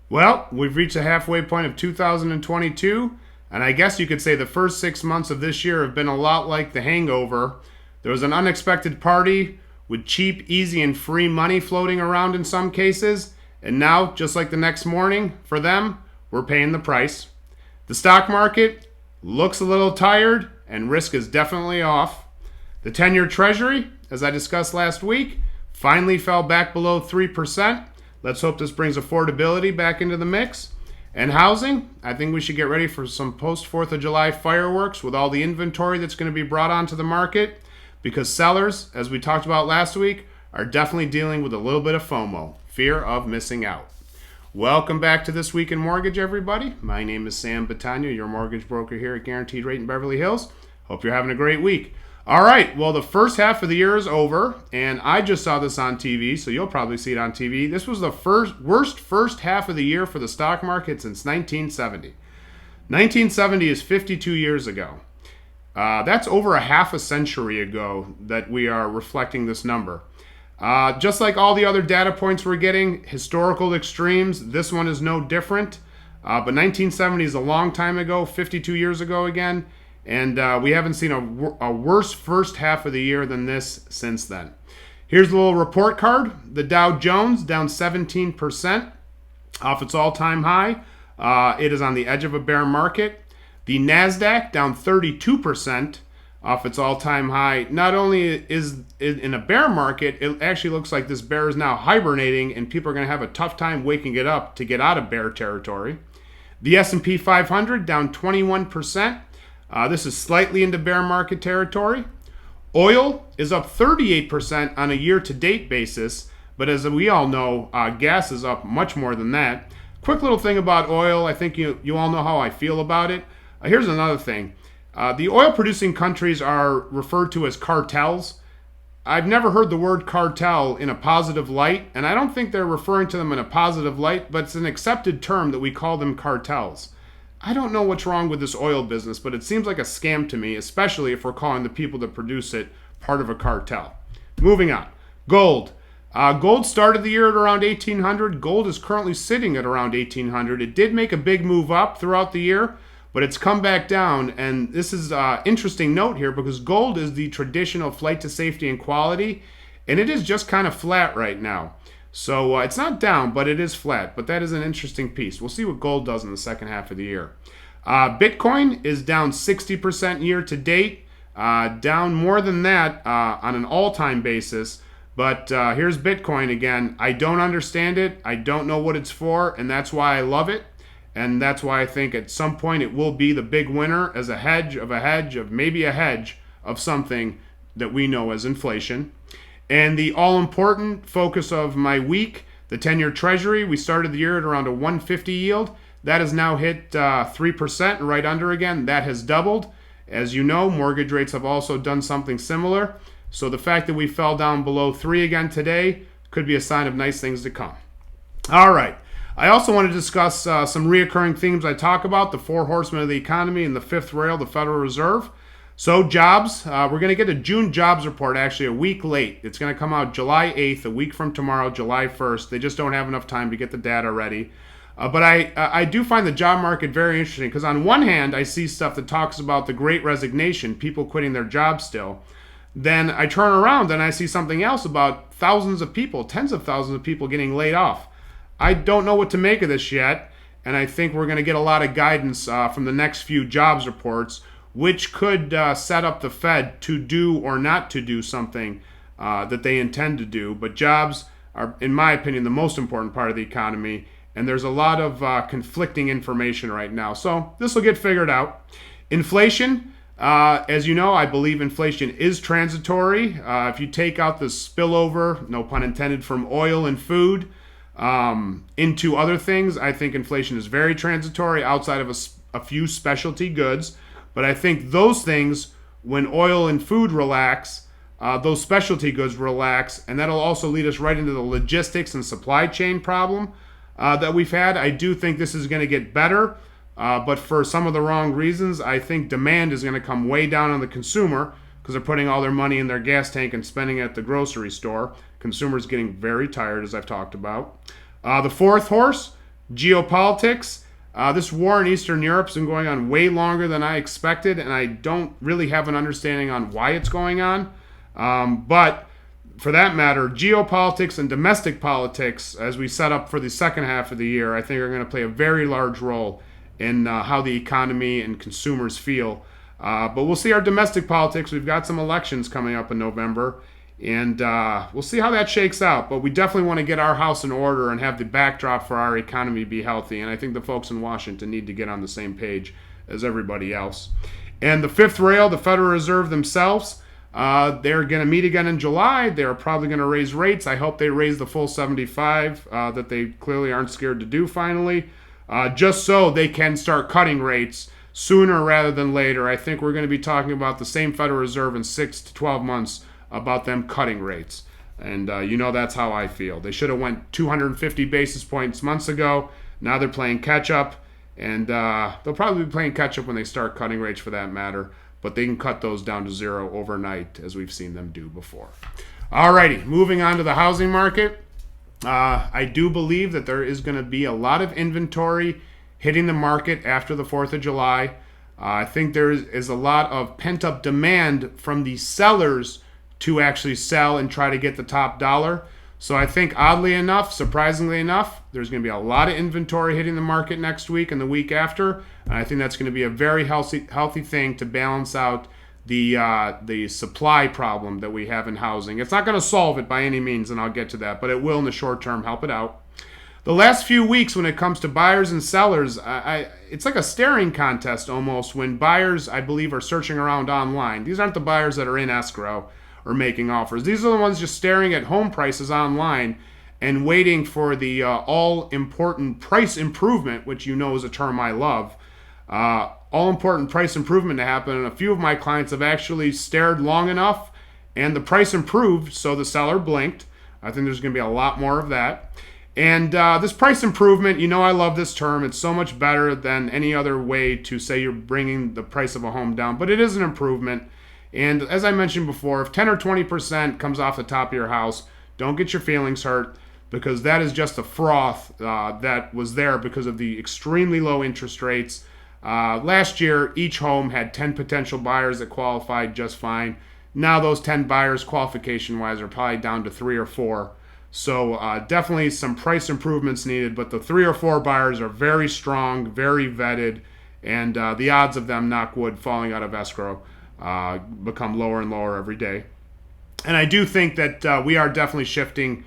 Well, we've reached the halfway point of 2022, and I guess you could say the first 6 months of this year have been a lot like the hangover. There was an unexpected party with cheap, easy, and free money floating around in some cases, and now, just like the next morning, for them, we're paying the price. The stock market looks a little tired, and risk is definitely off. The 10-year Treasury, as I discussed last week, finally fell back below 3%. Let's hope this brings affordability back into the mix. And housing, I think we should get ready for some post 4th of July fireworks with all the inventory that's going to be brought onto the market because sellers, as we talked about last week, are definitely dealing with a little bit of FOMO, fear of missing out. Welcome back to This Week in Mortgage, everybody. My name is Sam Battaglia, your mortgage broker here at Guaranteed Rate in Beverly Hills. Hope you're having a great week. All right, well, the first half of the year is over, and I just saw this on TV, so you'll probably see it on TV. This was the worst first half of the year for the stock market since 1970. 1970 is 52 years ago. That's over a half a century ago that we are reflecting this number. Just like all the other data points we're getting, historical extremes, this one is no different. But 1970 is a long time ago, 52 years ago again. And we haven't seen a worse first half of the year than this since then. Here's a little report card. The Dow Jones down 17% off its all-time high. It is on the edge of a bear market. The NASDAQ down 32% off its all-time high. Not only is it in a bear market, it actually looks like this bear is now hibernating and people are going to have a tough time waking it up to get out of bear territory. The S&P 500 down 21%. This is slightly into bear market territory. Oil is up 38% on a year-to-date basis, but as we all know, gas is up much more than that. Quick little thing about oil, I think you all know how I feel about it. Here's another thing. The oil-producing countries are referred to as cartels. I've never heard the word cartel in a positive light, and I don't think they're referring to them in a positive light, but it's an accepted term that we call them cartels. I don't know what's wrong with this oil business, but it seems like a scam to me, especially if we're calling the people that produce it part of a cartel. Moving on. Gold. Gold started the year at around 1800. Gold is currently sitting at around 1800. It did make a big move up throughout the year, but it's come back down. And this is an interesting note here because gold is the traditional flight to safety and quality, and it is just kind of flat right now. So it's not down, but it is flat. But that is an interesting piece. We'll see what gold does in the second half of the year. Bitcoin is down 60% year to date, down more than that on an all-time basis. But here's Bitcoin again. I don't understand it. I don't know what it's for, and that's why I love it. And that's why I think at some point it will be the big winner as a hedge of maybe a hedge of something that we know as inflation. And the all-important focus of my week, the 10-year Treasury, we started the year at around a 150 yield. That has now hit 3%, right under again. That has doubled. As you know, mortgage rates have also done something similar. So the fact that we fell down below 3 again today could be a sign of nice things to come. All right. I also want to discuss some reoccurring themes I talk about, the four horsemen of the economy and the fifth rail, the Federal Reserve. So jobs, we're going to get a June jobs report actually a week late. It's going to come out July 8th, a week from tomorrow, July 1st. They just don't have enough time to get the data ready. But I do find the job market very interesting because on one hand, I see stuff that talks about the great resignation, people quitting their jobs still. Then I turn around and I see something else about thousands of people, tens of thousands of people getting laid off. I don't know what to make of this yet, and I think we're going to get a lot of guidance from the next few jobs reports, which could set up the Fed to do or not to do something that they intend to do. But jobs are, in my opinion, the most important part of the economy, and there's a lot of conflicting information right now. So this will get figured out. Inflation, as you know, I believe inflation is transitory. If you take out the spillover, no pun intended, from oil and food into other things, I think inflation is very transitory outside of a few specialty goods. But I think those things, when oil and food relax, those specialty goods relax, and that'll also lead us right into the logistics and supply chain problem that we've had. I do think this is going to get better, but for some of the wrong reasons. I think demand is going to come way down on the consumer because they're putting all their money in their gas tank and spending it at the grocery store. Consumers getting very tired, as I've talked about. The fourth horse, Geopolitics. This war in Eastern Europe has been going on way longer than I expected, and I don't really have an understanding on why it's going on. But for that matter, geopolitics and domestic politics, as we set up for the second half of the year, I think are going to play a very large role in how the economy and consumers feel. But we'll see our domestic politics. We've got some elections coming up in November, and we'll see how that shakes out. But we definitely want to get our house in order and have the backdrop for our economy be healthy. And I think the folks in Washington need to get on the same page as everybody else. And the fifth rail, the Federal Reserve themselves, they're going to meet again in July. They're probably going to raise rates. I hope they raise the full 75 that they clearly aren't scared to do finally, just so they can start cutting rates sooner rather than later. I think we're going to be talking about the same Federal Reserve in 6 to 12 months about them cutting rates. And that's how I feel. They should have went 250 basis points months ago. Now they're playing catch up, and they'll probably be playing catch up when they start cutting rates for that matter. But they can cut those down to zero overnight, as we've seen them do before. Alrighty, moving on to the housing market. I do believe that there is going to be a lot of inventory hitting the market after the 4th of July. I think there is a lot of pent-up demand from the sellers to actually sell and try to get the top dollar. So I think, oddly enough, surprisingly enough, there's going to be a lot of inventory hitting the market next week and the week after. And I think that's going to be a very healthy thing to balance out the supply problem that we have in housing. It's not going to solve it by any means, and I'll get to that, but it will in the short term help it out. The last few weeks when it comes to buyers and sellers, it's like a staring contest almost when buyers, I believe, are searching around online. These aren't the buyers that are in escrow or making offers. These are the ones just staring at home prices online and waiting for the all-important price improvement, which is a term I love, all-important price improvement to happen. And a few of my clients have actually stared long enough and the price improved, so the seller blinked. I think there's going to be a lot more of that. And this price improvement, I love this term. It's so much better than any other way to say you're bringing the price of a home down, but it is an improvement. And as I mentioned before, if 10 or 20% comes off the top of your house, don't get your feelings hurt, because that is just a froth that was there because of the extremely low interest rates. Last year, each home had 10 potential buyers that qualified just fine. Now those 10 buyers, qualification-wise, are probably down to 3 or 4. So definitely some price improvements needed, but the 3 or 4 buyers are very strong, very vetted, and the odds of them, knock wood, falling out of escrow become lower and lower every day. And I do think that we are definitely shifting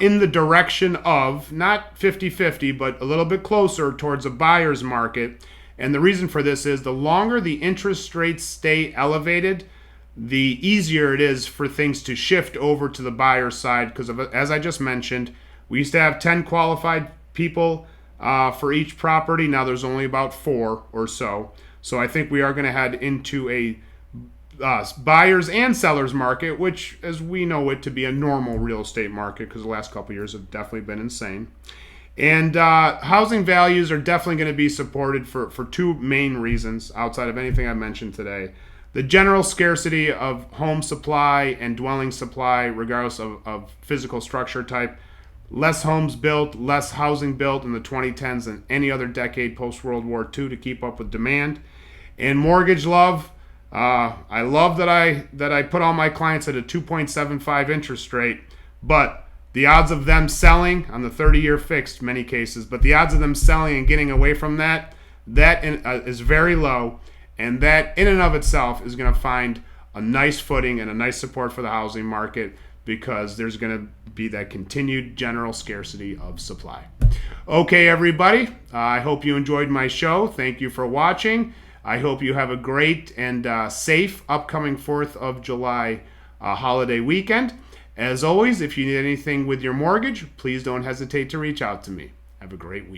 in the direction of not 50-50, but a little bit closer towards a buyer's market. And the reason for this is the longer the interest rates stay elevated, the easier it is for things to shift over to the buyer's side. Because as I just mentioned, we used to have 10 qualified people for each property. Now there's only about 4 or so. So I think we are going to head into a buyers and sellers market, which, as we know it to be a normal real estate market, because the last couple of years have definitely been insane. And housing values are definitely going to be supported for 2 main reasons outside of anything I mentioned today. The general scarcity of home supply and dwelling supply, regardless of physical structure type. Less homes built, less housing built in the 2010s than any other decade post-World War II to keep up with demand. And mortgage love. I love that I put all my clients at a 2.75 interest rate, but the odds of them selling on the 30-year fixed, many cases, but the odds of them selling and getting away from that is very low, and that in and of itself is going to find a nice footing and a nice support for the housing market, because there's going to be that continued general scarcity of supply. Okay, everybody, I hope you enjoyed my show. Thank you for watching. I hope you have a great and safe upcoming 4th of July holiday weekend. As always, if you need anything with your mortgage, please don't hesitate to reach out to me. Have a great week.